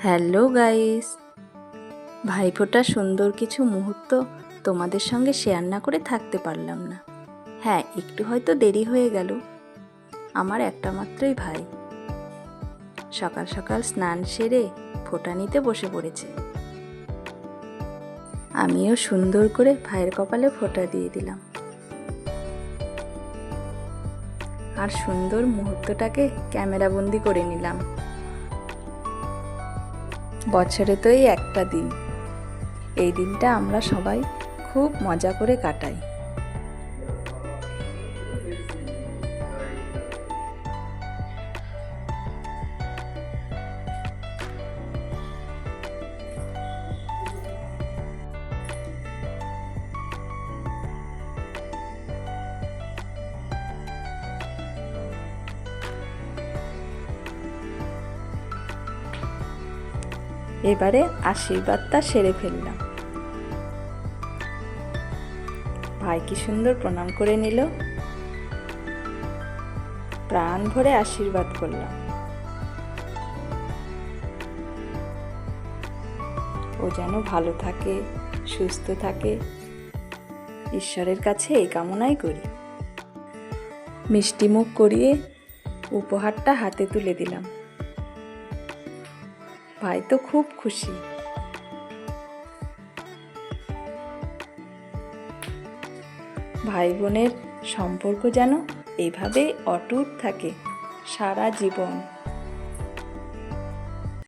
Hello guys, ভাইফোঁটার সুন্দর কিছু মুহূর্ত তোমাদের সঙ্গে শেয়ার না করে থাকতে পারলাম না। হ্যাঁ, একটু হয়তো দেরি হয়ে গেল। আমার একটা মাত্রই ভাই সকাল সকাল স্নান সেরে ফোঁটা নিতে বসে পড়েছে। আমিও সুন্দর করে ভাইয়ের কপালে ফোঁটা দিয়ে দিলাম। আর সুন্দর মুহূর্তটাকে ক্যামেরাবন্দি করে নিলাম। বছরে তো এই একটা দিন, এই দিনটা আমরা সবাই খুব মজা করে কাটাই। এবারে আশীর্বাদটা সেরে ফেললাম। ভাই কি সুন্দর প্রণাম করে নিল, প্রাণ ভরে আশীর্বাদ করলাম। ও যেন ভালো থাকে, সুস্থ থাকে, ঈশ্বরের কাছে এই কামনাই করি। মিষ্টি মুখ করিয়ে উপহারটা হাতে তুলে দিলাম। ভাই তো খুব খুশি। ভাই বোনের সম্পর্ক যেন এইভাবেই অটুট থাকে সারা জীবন।